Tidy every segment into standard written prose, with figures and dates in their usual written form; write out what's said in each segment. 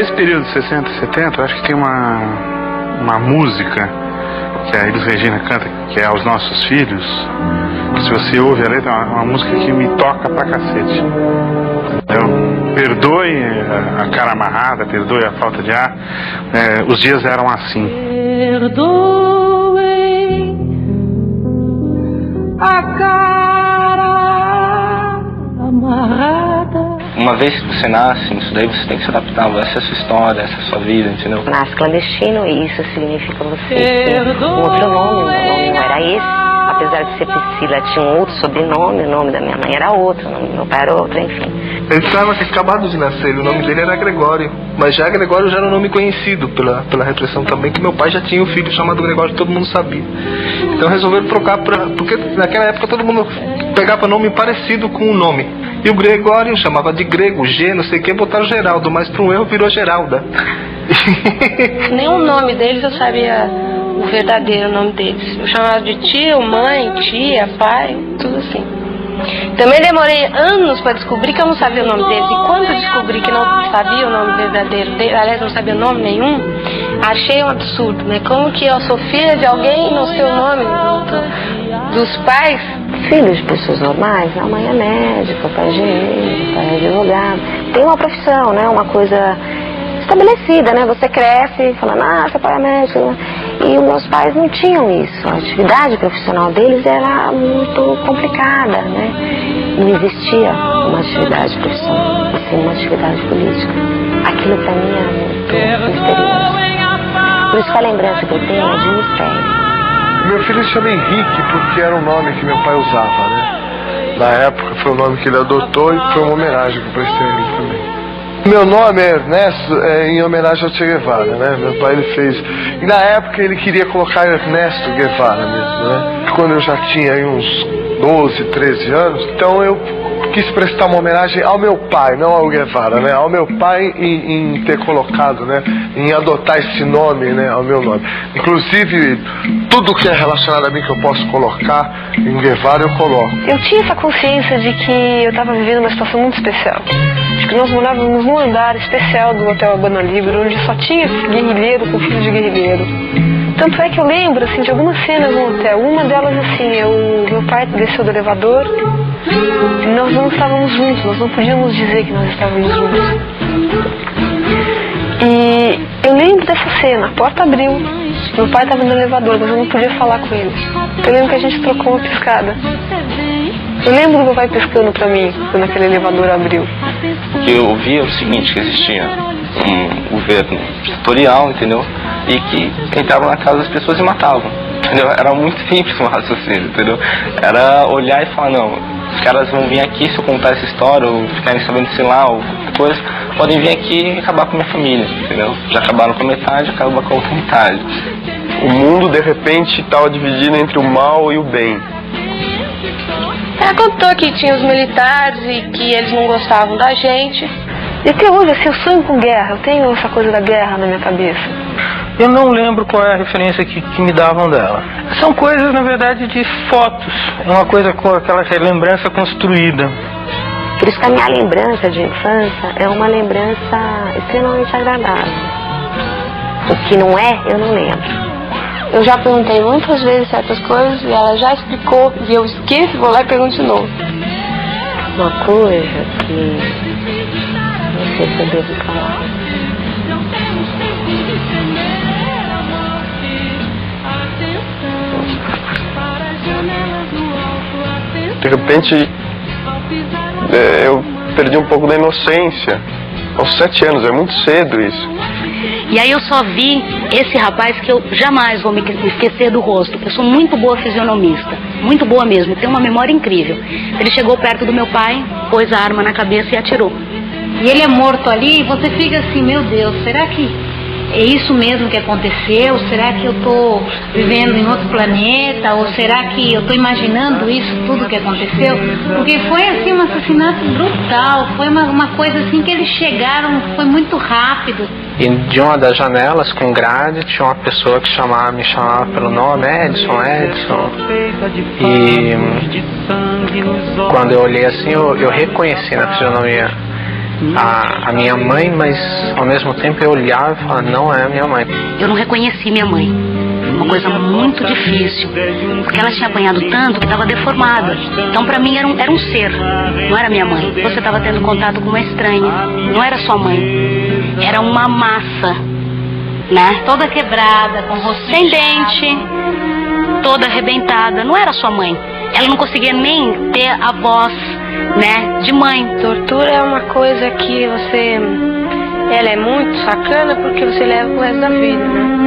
Nesse período de 60 e 70, eu acho que tem uma música que a Elis Regina canta, que é Aos Nossos Filhos, que se você ouve a letra, é uma música que me toca pra cacete. Perdoe a cara amarrada, perdoe a falta de ar, os dias eram assim. Perdoe a cara amarrada. Uma vez que você nasce, isso daí você tem que se adaptar. Essa é a sua história, essa é a sua vida, entendeu? Nasce clandestino e isso significa você ter um outro nome. Meu nome não era esse. Apesar de ser Priscila, tinha um outro sobrenome. O nome da minha mãe era outro, o nome do meu pai era outro, enfim. Ele estava acabado de nascer, o nome dele era Gregório. Mas já Gregório já era um nome conhecido pela repressão também, que meu pai já tinha um filho chamado Gregório, todo mundo sabia. Então resolveram trocar, porque naquela época todo mundo pegava nome parecido com o nome. E o Gregório chamava de grego, G, não sei o que, botaram Geraldo, mas para um erro virou Geralda. Nem o nome deles eu sabia o verdadeiro nome deles. Eu chamava de tio, mãe, tia, pai, tudo assim. Também demorei anos para descobrir que eu não sabia o nome deles. E quando eu descobri que não sabia o nome verdadeiro deles, aliás, não sabia nome nenhum, achei um absurdo, né? Como que eu sou filha de alguém e não sei o nome dos pais? Filhos de pessoas normais, a mãe é médica, o pai é engenheiro, o pai é advogado. Tem uma profissão, né? Uma coisa estabelecida, né? Você cresce falando, seu pai é médico. E os meus pais não tinham isso. A atividade profissional deles era muito complicada, né? Não existia uma atividade profissional, assim, uma atividade política. Aquilo pra mim era muito misterioso. Por isso que a lembrança que eu tenho é de mistério. Meu filho se chama Henrique porque era um nome que meu pai usava, né? Na época foi o nome que ele adotou e foi uma homenagem que eu prestei a ele também. Meu nome é Ernesto, em homenagem ao Che Guevara, né? Meu pai ele fez. E na época ele queria colocar Ernesto Guevara mesmo, né? Quando eu já tinha aí uns 12, 13 anos, então eu quis prestar uma homenagem ao meu pai, não ao Guevara, né? Ao meu pai em ter colocado, né? Em adotar esse nome, né? Ao meu nome. Inclusive, tudo que é relacionado a mim que eu posso colocar em Guevara, eu coloco. Eu tinha essa consciência de que eu estava vivendo uma situação muito especial. De que nós morávamos num andar especial do Hotel Habana Libre, onde só tinha guerrilheiro com filho de guerrilheiro. Tanto é que eu lembro, assim, de algumas cenas no hotel. Uma delas, assim, meu pai desceu do elevador e nós não estávamos juntos, nós não podíamos dizer que nós estávamos juntos. E eu lembro dessa cena, a porta abriu, meu pai estava no elevador, mas eu não podia falar com ele. Eu lembro que a gente trocou uma piscada. Eu lembro do meu pai piscando pra mim quando aquele elevador abriu. O que eu via é o seguinte, que existia um governo ditatorial, entendeu? E que entrava na casa das pessoas e matavam, entendeu? Era muito simples o raciocínio, entendeu? Era olhar e falar, não, os caras vão vir aqui se eu contar essa história, ou ficarem sabendo, sei lá, ou qualquer coisa, podem vir aqui e acabar com a minha família, entendeu? Já acabaram com a metade, acabam com a outra metade. O mundo, de repente, estava dividido entre o mal e o bem. Ela contou que tinha os militares e que eles não gostavam da gente. E até hoje, assim, eu sonho com guerra, eu tenho essa coisa da guerra na minha cabeça. Eu não lembro qual é a referência que me davam dela. São coisas, na verdade, de fotos. É uma coisa com aquela lembrança construída. Por isso que a minha lembrança de infância é uma lembrança extremamente agradável. O que não é, eu não lembro. Eu já perguntei muitas vezes certas coisas e ela já explicou, e eu esqueço, vou lá e pergunto de novo. Uma coisa que não sei se eu devo falar. De repente, eu perdi um pouco da inocência. Aos 7 anos, é muito cedo isso. E aí eu só vi esse rapaz que eu jamais vou me esquecer do rosto. Eu sou muito boa fisionomista, muito boa mesmo, tenho uma memória incrível. Ele chegou perto do meu pai, pôs a arma na cabeça e atirou. E ele é morto ali e você fica assim, meu Deus, será que é isso mesmo que aconteceu? Será que eu estou vivendo em outro planeta? Ou será que eu estou imaginando isso tudo que aconteceu? Porque foi assim um assassinato brutal, foi uma coisa assim que eles chegaram, foi muito rápido. E de uma das janelas com grade tinha uma pessoa que me chamava pelo nome, Edson. E quando eu olhei assim, eu reconheci na fisionomia a minha mãe, mas ao mesmo tempo eu olhava e falava, não é a minha mãe. Eu não reconheci minha mãe. Uma coisa muito difícil, porque ela tinha apanhado tanto que estava deformada. Então pra mim era um ser, não era minha mãe. Você estava tendo contato com uma estranha, não era sua mãe. Era uma massa, né? Toda quebrada, com o rosto sem dente, toda arrebentada, não era sua mãe. Ela não conseguia nem ter a voz, né, de mãe. Tortura é uma coisa que você... Ela é muito sacana porque você leva o resto da vida, né?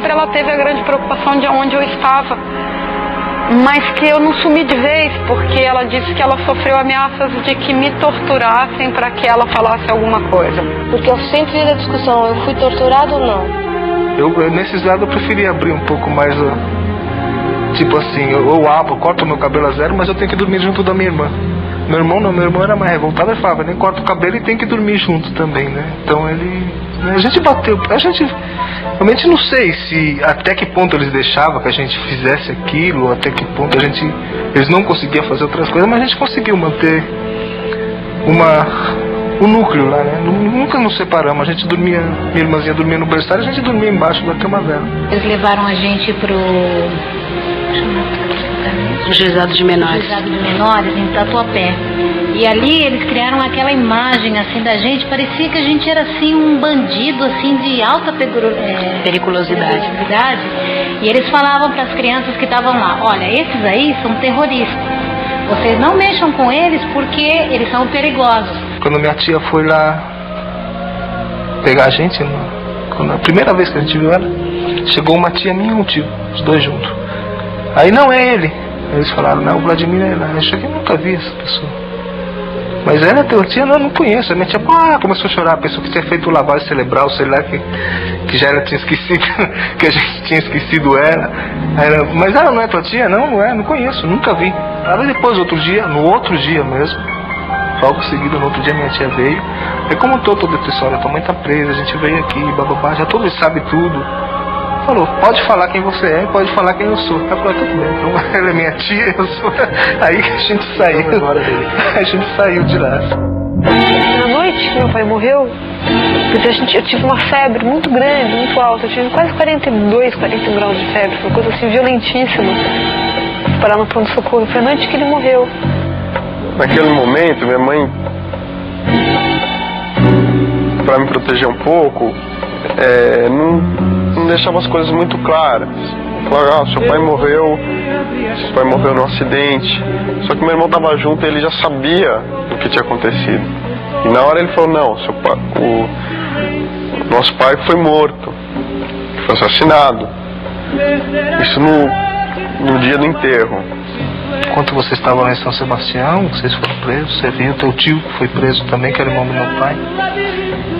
Ela teve a grande preocupação de onde eu estava, mas que eu não sumi de vez, porque ela disse que ela sofreu ameaças de que me torturassem para que ela falasse alguma coisa. Porque eu sempre fiz a discussão, eu fui torturado ou não? Nesses lados eu preferi abrir um pouco mais, tipo assim, eu corto meu cabelo a zero, mas eu tenho que dormir junto da minha irmã. Meu irmão era mais revoltado, ele falava, nem corta o cabelo e tem que dormir junto também, né? Então a gente bateu, realmente não sei se até que ponto eles deixavam que a gente fizesse aquilo, ou até que ponto eles não conseguiam fazer outras coisas, mas a gente conseguiu manter o núcleo lá, né? Nunca nos separamos, a gente dormia, minha irmãzinha dormia no berçário, a gente dormia embaixo da cama dela. Eles levaram a gente pro Juizado de Menores. Juizado de Menores, em Tatuapé. E ali eles criaram aquela imagem assim da gente, parecia que a gente era assim um bandido assim de alta periculosidade. E eles falavam para as crianças que estavam lá, olha, esses aí são terroristas. Vocês não mexam com eles porque eles são perigosos. Quando minha tia foi lá pegar a gente, a primeira vez que a gente viu ela, chegou uma tia minha e um tio, os dois juntos. Aí não é ele. Eles falaram, não, o Vladimir é lá. Eu cheguei, nunca vi essa pessoa. Mas ela, teu tia, não conheço. A minha tia começou a chorar, pensou que tinha feito lavagem cerebral, sei lá, que já ela tinha esquecido, que a gente tinha esquecido ela. Mas ela não é tua tia? Não é, não conheço, nunca vi. Aí depois, no outro dia mesmo, logo seguido, no outro dia minha tia veio. Aí contou toda essa história, tua mãe tá presa, a gente veio aqui, bababá, já todo mundo sabe tudo. Falou, pode falar quem você é, pode falar quem eu sou. Ela falou, tudo bem, então ela é minha tia, eu sou. Aí a gente saiu. A gente saiu de lá. Na noite que meu pai morreu, eu tive uma febre muito grande, muito alta. Eu tive quase 42, 41 graus de febre. Foi uma coisa assim violentíssima. Fui parar no pronto-socorro. Foi a noite que ele morreu. Naquele momento, minha mãe, para me proteger um pouco, não deixava as coisas muito claras. Falava, seu pai morreu num acidente. Só que meu irmão estava junto e ele já sabia o que tinha acontecido. E na hora ele falou, não, o nosso pai foi morto, foi assassinado. Isso no dia do enterro. Enquanto vocês estavam lá em São Sebastião, vocês foram presos, você viu, teu tio foi preso também, que era irmão do meu pai.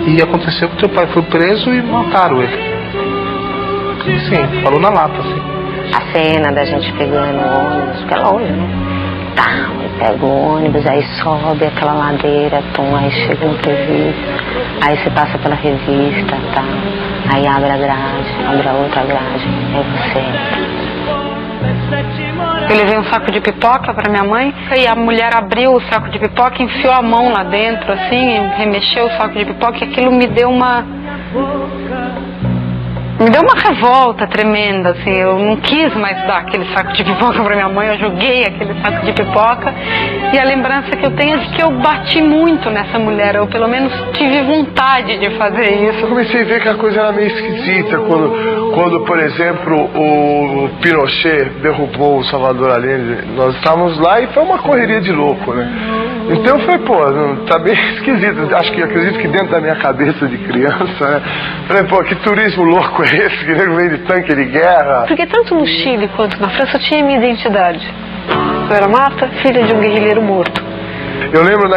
E aconteceu que teu pai foi preso e mataram ele. Sim, falou na lata, assim. A cena da gente pegando o ônibus, porque é longe, né? Tá, pega o ônibus, aí sobe aquela ladeira, aí chega no presídio, aí você passa pela revista, tá? Aí abre a grade, abre a outra grade, aí você entra. Eu levei um saco de pipoca para minha mãe e a mulher abriu o saco de pipoca, enfiou a mão lá dentro, assim, remexeu o saco de pipoca e aquilo me deu uma revolta tremenda, assim. Eu não quis mais dar aquele saco de pipoca para minha mãe, eu joguei aquele saco de pipoca e a lembrança que eu tenho é de que eu bati muito nessa mulher, eu pelo menos tive vontade de fazer isso. Eu comecei a ver que a coisa era meio esquisita quando por exemplo, o Pinochet derrubou o Salvador Allende. Nós estávamos lá e foi uma correria de louco, né? Então eu falei, tá bem esquisito. Acredito que dentro da minha cabeça de criança, né? Falei, que turismo louco é esse? Que nego vem de tanque de guerra. Porque tanto no Chile quanto na França eu tinha minha identidade. Eu era Marta, filha de um guerrilheiro morto. Eu lembro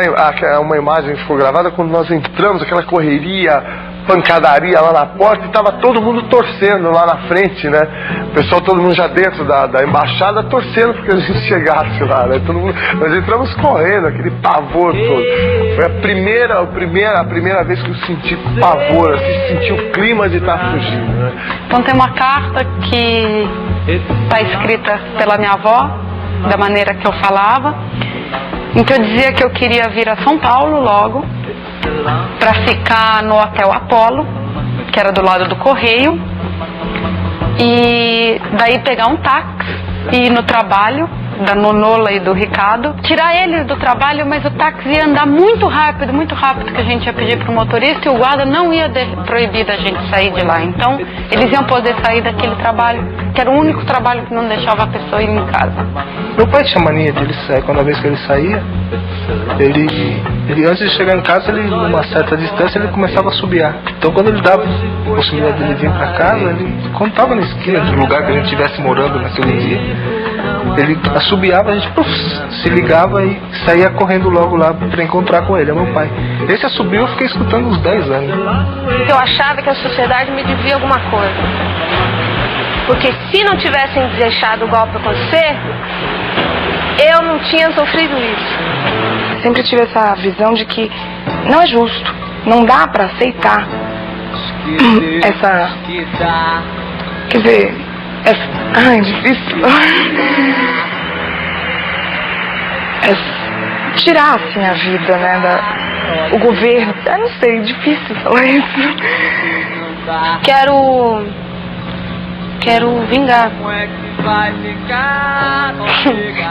uma imagem que ficou gravada quando nós entramos, aquela correria, pancadaria lá na porta e tava todo mundo torcendo lá na frente, né? O pessoal, todo mundo já dentro da embaixada torcendo porque a gente chegasse lá, né? Todo mundo, nós entramos correndo, aquele pavor todo. Foi a primeira vez que eu senti pavor, assim, senti o clima de estar fugindo, né? Então tem uma carta que está escrita pela minha avó, da maneira que eu falava, em que eu dizia que eu queria vir a São Paulo logo, para ficar no Hotel Apollo, que era do lado do Correio, e daí pegar um táxi e ir no trabalho da Nonola e do Ricardo, tirar eles do trabalho, mas o táxi ia andar muito rápido, que a gente ia pedir pro motorista, e o guarda não ia proibir da gente sair de lá. Então eles iam poder sair daquele trabalho, que era o único trabalho que não deixava a pessoa ir em casa. Meu pai tinha mania de ele sair, quando a vez que ele saía, ele antes de chegar em casa, ele, numa certa distância, ele começava a assobiar. Então quando ele dava a possibilidade de ele vir para casa, ele, quando estava na esquina do lugar que a gente estivesse morando naquele dia, ele assobiava, a gente se ligava e saía correndo logo lá para encontrar com ele, é meu pai. Esse assobio eu fiquei escutando uns 10 anos. Eu achava que a sociedade me devia alguma coisa. Porque se não tivessem deixado o golpe acontecer, eu não tinha sofrido isso. Sempre tive essa visão de que não é justo, não dá para aceitar essa... Quer dizer... Ai, difícil. Tirar assim a vida, né, o governo. Eu não sei, difícil falar isso. Quero vingar.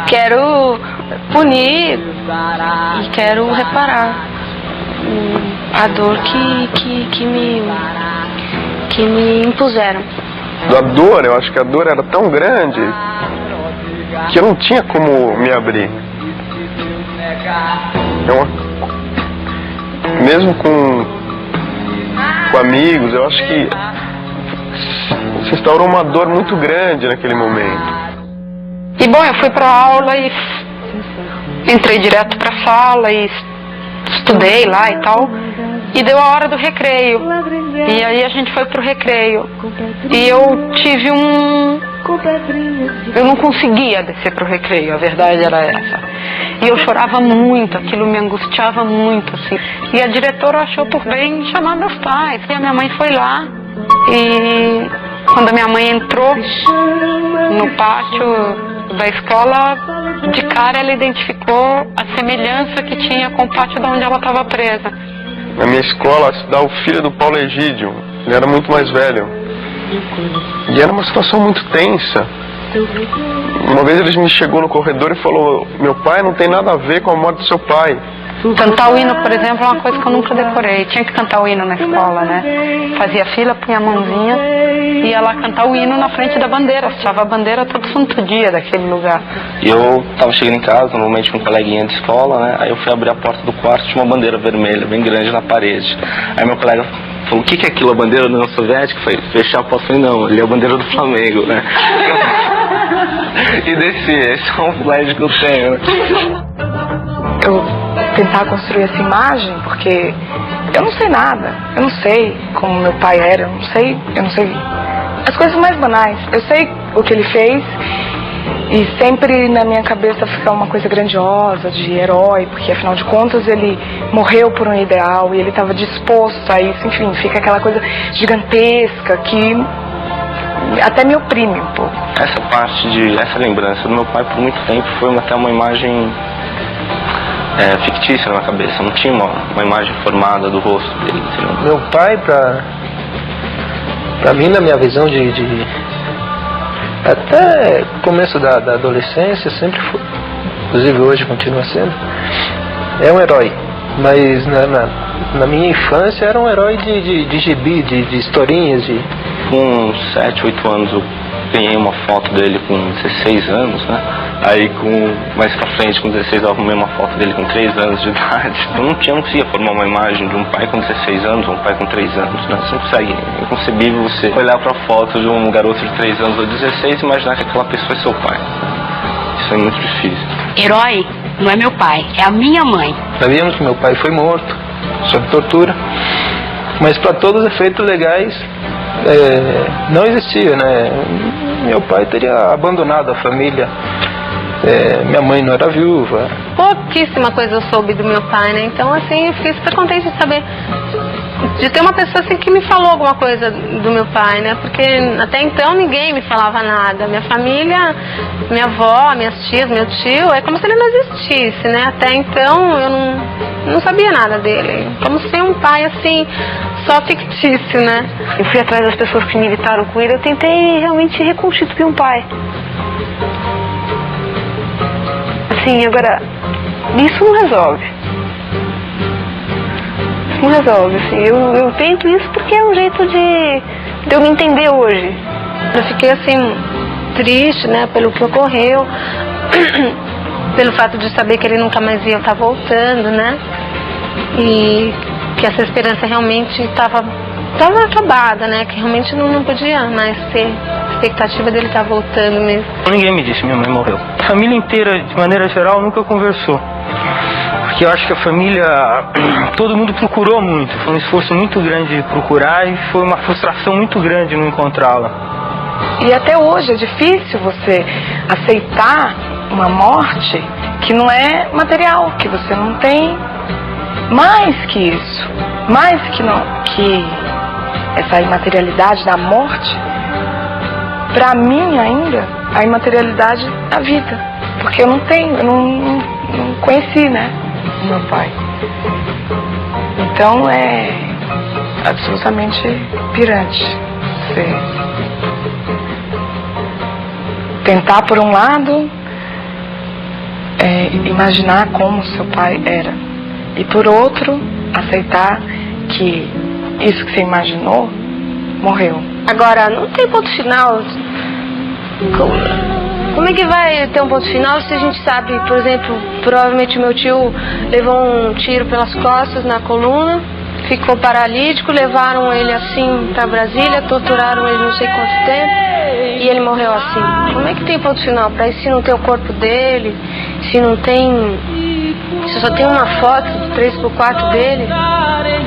Quero punir e quero reparar a dor que me impuseram. Da dor, eu acho que a dor era tão grande que eu não tinha como me abrir. Mesmo com amigos, eu acho que se instaurou uma dor muito grande naquele momento. E bom, eu fui pra aula e entrei direto pra sala e estudei lá e tal. E deu a hora do recreio. E aí a gente foi pro recreio. E eu tive eu não conseguia descer pro recreio, a verdade era essa. E eu chorava muito, aquilo me angustiava muito, assim. E a diretora achou por bem chamar meus pais. E a minha mãe foi lá. E quando a minha mãe entrou no pátio da escola, de cara ela identificou a semelhança que tinha com o pátio de onde ela estava presa. Na minha escola estudava o filho do Paulo Egídio, ele era muito mais velho. E era uma situação muito tensa. Uma vez ele me chegou no corredor e falou: meu pai não tem nada a ver com a morte do seu pai. Cantar o hino, por exemplo, é uma coisa que eu nunca decorei. Tinha que cantar o hino na escola, né? Fazia fila, punha a mãozinha e ia lá cantar o hino na frente da bandeira. Associava a bandeira todo santo dia daquele lugar. E eu tava chegando em casa, normalmente com um coleguinha de escola, né? Aí eu fui abrir a porta do quarto, tinha uma bandeira vermelha, bem grande na parede. Aí meu colega falou: o que é aquilo, a bandeira da União Soviética? Eu falei: fechar a porta. Eu falei: não, ali é a bandeira do Flamengo, né? E desci, esse é um flash que eu tenho, né? Eu tentar construir essa imagem, porque eu não sei nada, eu não sei como meu pai era, eu não sei as coisas mais banais. Eu sei o que ele fez e sempre na minha cabeça fica uma coisa grandiosa de herói, porque afinal de contas ele morreu por um ideal e ele estava disposto a isso, enfim, fica aquela coisa gigantesca que até me oprime um pouco. Essa lembrança do meu pai por muito tempo foi até uma imagem fictícia na minha cabeça, não tinha uma imagem formada do rosto dele. Entendeu? Meu pai, pra mim, na minha visão até começo da adolescência, sempre foi, inclusive hoje continua sendo, é um herói. Mas na minha infância era um herói de gibi, de historinhas. Com 7, 8 anos eu ganhei uma foto dele com 16 anos, né? Aí mais pra frente, com 16, eu arrumei uma foto dele com 3 anos de idade. Eu não conseguia formar uma imagem de um pai com 16 anos ou um pai com 3 anos, né? Você não consegue. É inconcebível você olhar pra foto de um garoto de 3 anos ou 16 e imaginar que aquela pessoa é seu pai. Isso é muito difícil. Herói não é meu pai, é a minha mãe. Sabíamos que meu pai foi morto, sob tortura. Mas para todos os efeitos legais, não existia, né? Meu pai teria abandonado a família, minha mãe não era viúva. Pouquíssima coisa eu soube do meu pai, né? Então, assim, eu fiquei super contente de saber, de ter uma pessoa assim que me falou alguma coisa do meu pai, né? Porque até então ninguém me falava nada. Minha família, minha avó, minhas tias, meu tio, é como se ele não existisse, né? Até então eu não sabia nada dele. Como se um pai, assim, só fictício, né? Eu fui atrás das pessoas que militaram com ele, eu tentei realmente reconstituir um pai. Assim, agora, isso não resolve. Não resolve, assim, eu tento isso porque é um jeito de eu me entender hoje. Eu fiquei, assim, triste, né, pelo que ocorreu, pelo fato de saber que ele nunca mais ia estar voltando, né, e que essa esperança realmente estava acabada, né, que realmente não podia mais ter expectativa dele estar voltando mesmo. Ninguém me disse que minha mãe morreu. A família inteira, de maneira geral, nunca conversou. Porque eu acho que a família, todo mundo procurou muito. Foi um esforço muito grande de procurar e foi uma frustração muito grande não encontrá-la. E até hoje é difícil você aceitar uma morte que não é material, que você não tem mais que isso. Mais que essa imaterialidade da morte, pra mim ainda, a imaterialidade da vida. Porque eu não tenho, eu não conheci, né, o meu pai. Então é absolutamente pirante. Você tentar, por um lado, imaginar como seu pai era. E por outro, aceitar que isso que você imaginou morreu. Agora, não tem ponto final. Como é que vai ter um ponto final se a gente sabe, por exemplo, provavelmente o meu tio levou um tiro pelas costas na coluna, ficou paralítico, levaram ele assim pra Brasília, torturaram ele não sei quanto tempo e ele morreu assim. Como é que tem ponto final? Pra isso, se não tem o corpo dele, se não tem, se só tem uma foto 3x4 dele,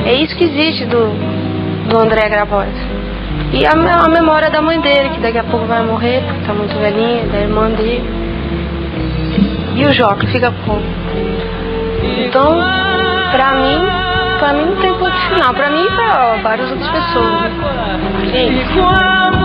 é isso que existe do André Grabois. E a memória da mãe dele, que daqui a pouco vai morrer, porque tá muito velhinha, da irmã dele. E o Joca fica como? Então, pra mim não tem ponto final. Pra mim e pra várias outras pessoas. Né? É isso.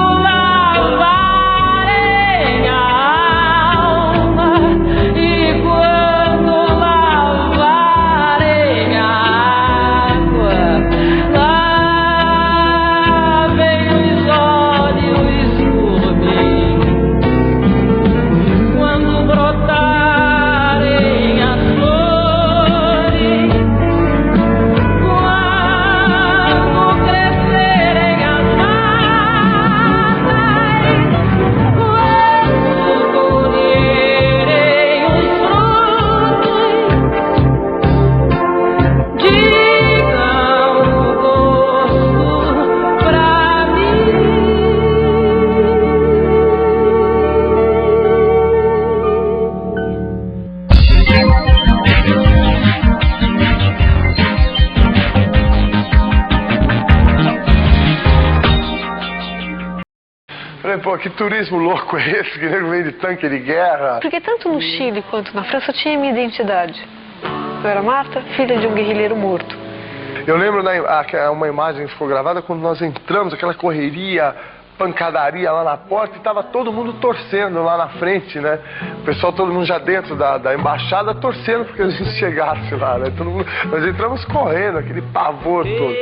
Pô, que turismo louco é esse? Que nego vem de tanque de guerra. Porque tanto no Chile quanto na França eu tinha minha identidade. Eu era Marta, filha de um guerrilheiro morto. Eu lembro uma imagem que ficou gravada quando nós entramos, aquela correria, pancadaria lá na porta, e tava todo mundo torcendo lá na frente, né? O pessoal, todo mundo já dentro da embaixada, torcendo porque a gente chegasse lá, né? Nós entramos correndo, aquele pavor todo.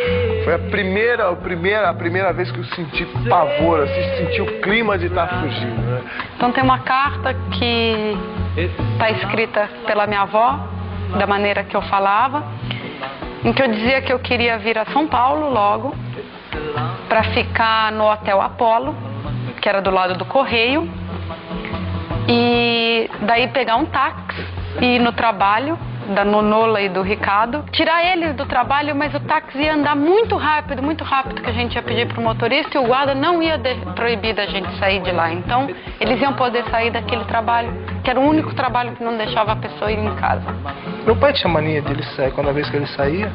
Foi a primeira vez que eu senti pavor, assim, senti o clima de estar fugindo, né? Então tem uma carta que está escrita pela minha avó, da maneira que eu falava, em que eu dizia que eu queria vir a São Paulo logo, para ficar no Hotel Apolo, que era do lado do Correio, e daí pegar um táxi e ir no trabalho da Nonola e do Ricardo, tirar eles do trabalho, mas o táxi ia andar muito rápido, que a gente ia pedir pro motorista, e o guarda não ia proibir da gente sair de lá. Então eles iam poder sair daquele trabalho, que era o único trabalho que não deixava a pessoa ir em casa. Meu pai tinha mania dele sair, quando a vez que ele saía,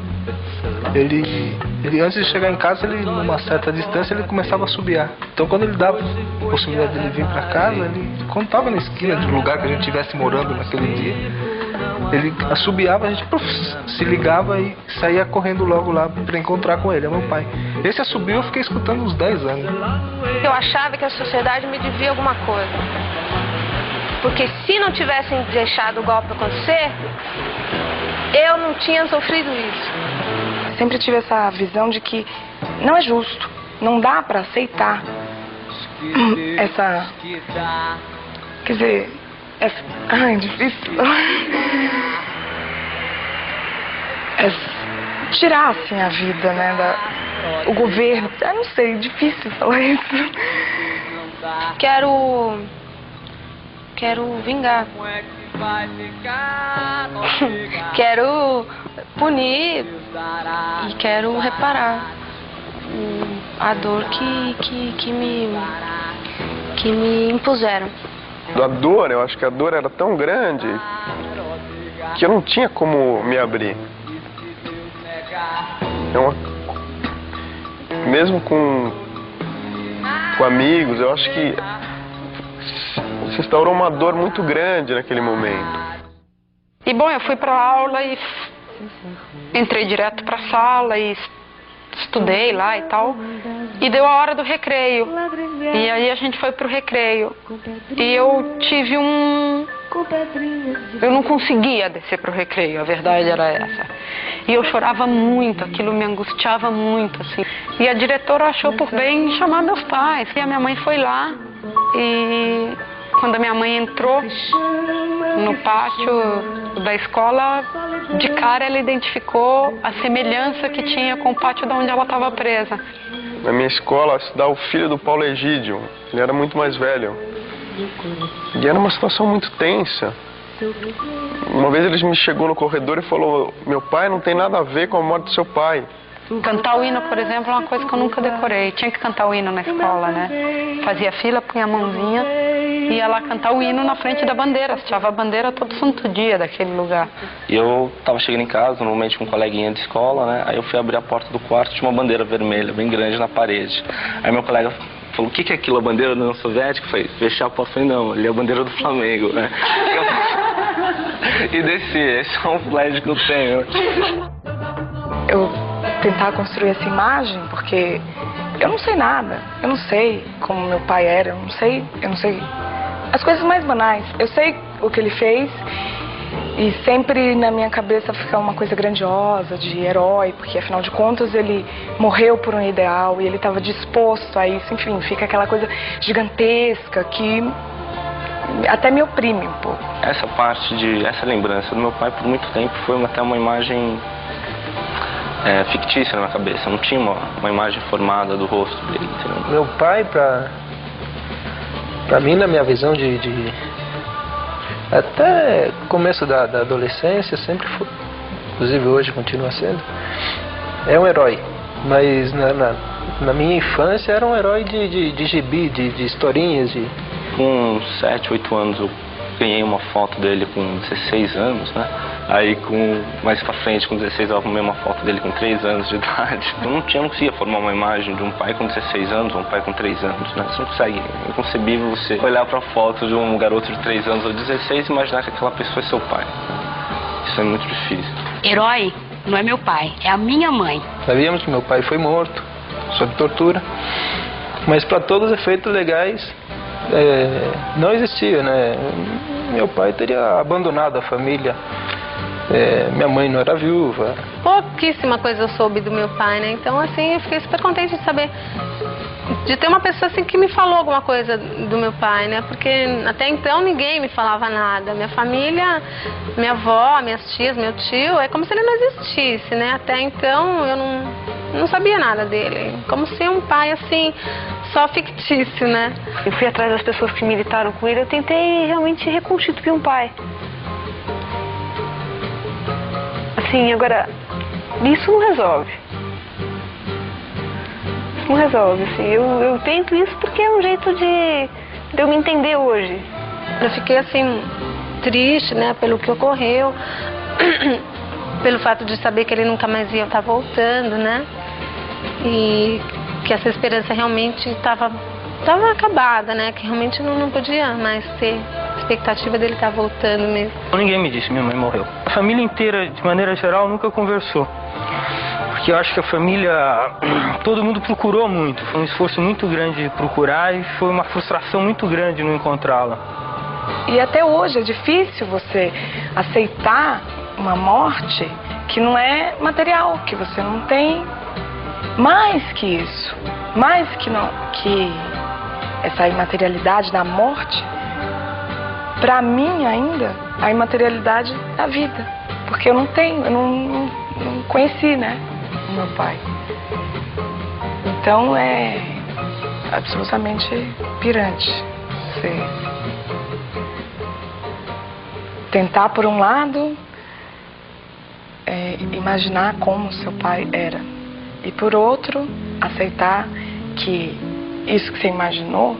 ele Ele, antes de chegar em casa, ele, numa certa distância, ele começava a assobiar. Então, quando ele dava a possibilidade de ele vir para casa, ele, quando estava na esquina do lugar que a gente estivesse morando naquele dia, ele assobiava, a gente se ligava e saía correndo logo lá para encontrar com ele, é meu pai. Esse assobio eu fiquei escutando uns 10 anos. Eu achava que a sociedade me devia alguma coisa. Porque se não tivessem deixado o golpe acontecer, eu não tinha sofrido isso. Sempre tive essa visão de que não é justo, não dá para aceitar essa... Quer dizer... Ai, difícil. Tirar, assim, a vida, né, o governo. Eu não sei, difícil falar isso. Quero vingar. Quero punir e quero reparar a dor que me impuseram. A dor, eu acho que a dor era tão grande que eu não tinha como me abrir. Mesmo com amigos, eu acho que se instaurou uma dor muito grande naquele momento. E bom, eu fui para aula e entrei direto para a sala e estudei lá e tal. E deu a hora do recreio. E aí a gente foi pro recreio. E eu tive eu não conseguia descer pro recreio, a verdade era essa. E eu chorava muito, aquilo me angustiava muito, assim. E a diretora achou por bem chamar meus pais. E a minha mãe foi lá e quando a minha mãe entrou no pátio da escola, de cara ela identificou a semelhança que tinha com o pátio de onde ela estava presa. Na minha escola, estudava o filho do Paulo Egídio, ele era muito mais velho. E era uma situação muito tensa. Uma vez ele me chegou no corredor e falou: meu pai não tem nada a ver com a morte do seu pai. Cantar o hino, por exemplo, é uma coisa que eu nunca decorei. Tinha que cantar o hino na escola, né? Fazia fila, punha a mãozinha e ia lá cantar o hino na frente da bandeira. Assistia a bandeira todo santo dia daquele lugar. E eu tava chegando em casa, normalmente com um coleguinha de escola, né? Aí eu fui abrir a porta do quarto, tinha uma bandeira vermelha, bem grande na parede. Aí meu colega falou: o que é aquilo, a bandeira da União Soviética? Eu falei: fechei a porta. Eu falei: não, ali é a bandeira do Flamengo, né? E desci, esse é um flash que eu tenho. Eu tentar construir essa imagem, porque eu não sei nada, eu não sei como meu pai era, eu não sei as coisas mais banais. Eu sei o que ele fez e sempre na minha cabeça fica uma coisa grandiosa, de herói, porque afinal de contas ele morreu por um ideal e ele estava disposto a isso, enfim, fica aquela coisa gigantesca que até me oprime um pouco. Essa lembrança do meu pai por muito tempo foi até uma imagem fictícia na minha cabeça, não tinha uma imagem formada do rosto dele, entendeu? Meu pai, pra mim, na minha visão de até começo da adolescência, sempre foi, inclusive hoje continua sendo, é um herói, mas na minha infância era um herói de gibi, de historinhas. Com 7, 8 anos eu ganhei uma foto dele com 16 anos, né? Aí mais pra frente, com 16, eu arrumei uma foto dele com 3 anos de idade. Eu não conseguia formar uma imagem de um pai com 16 anos ou um pai com 3 anos, né? Você não consegue. É inconcebível você olhar pra foto de um garoto de 3 anos ou 16 e imaginar que aquela pessoa é seu pai. Isso é muito difícil. Herói não é meu pai, é a minha mãe. Sabíamos que meu pai foi morto, sob tortura, mas para todos os efeitos legais, não existia, né? Meu pai teria abandonado a família. Minha mãe não era viúva. Pouquíssima coisa eu soube do meu pai, né? Então, assim, eu fiquei super contente de saber, de ter uma pessoa assim que me falou alguma coisa do meu pai, né? Porque até então ninguém me falava nada. Minha família, minha avó, minhas tias, meu tio, é como se ele não existisse, né? Até então eu não sabia nada dele. Como se um pai, assim, só fictício, né? Eu fui atrás das pessoas que militaram com ele, eu tentei realmente reconstituir um pai. Assim, agora, isso não resolve. Não resolve, assim. Eu tento isso porque é um jeito de eu me entender hoje. Eu fiquei, assim, triste, né, pelo que ocorreu, pelo fato de saber que ele nunca mais ia estar voltando, né? e que essa esperança realmente estava acabada, né? Que realmente não podia mais ter a expectativa dele estar voltando mesmo. Ninguém me disse, minha mãe morreu. A família inteira, de maneira geral, nunca conversou. Porque eu acho que a família, todo mundo procurou muito. Foi um esforço muito grande de procurar e foi uma frustração muito grande não encontrá-la. E até hoje é difícil você aceitar uma morte que não é material, que você não tem mais que isso. Mais que essa imaterialidade da morte, para mim ainda, a imaterialidade da vida. Porque eu não tenho, eu não conheci, né, o meu pai. Então é absolutamente pirante. Você tentar, por um lado, imaginar como seu pai era. E por outro, aceitar que isso que você imaginou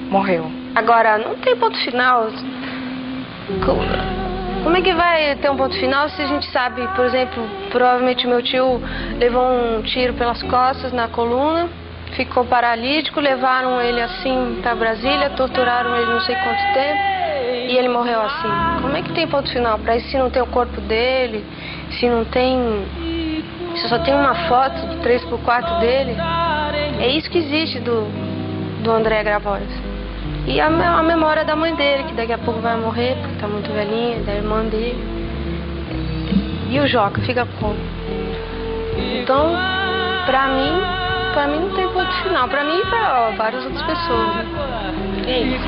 morreu. Agora, não tem ponto final. Como é que vai ter um ponto final se a gente sabe, por exemplo, provavelmente meu tio levou um tiro pelas costas na coluna, ficou paralítico, levaram ele assim para Brasília, torturaram ele não sei quanto tempo e ele morreu assim. Como é que tem ponto final para isso se não tem o corpo dele, se não tem... se só tem uma foto do 3x4 dele? É isso que existe do André Gravois. E a memória da mãe dele, que daqui a pouco vai morrer, porque tá muito velhinha, da irmã dele. E o Joca fica como? Então, pra mim não tem ponto final. Pra mim e pra várias outras pessoas. Né? É isso.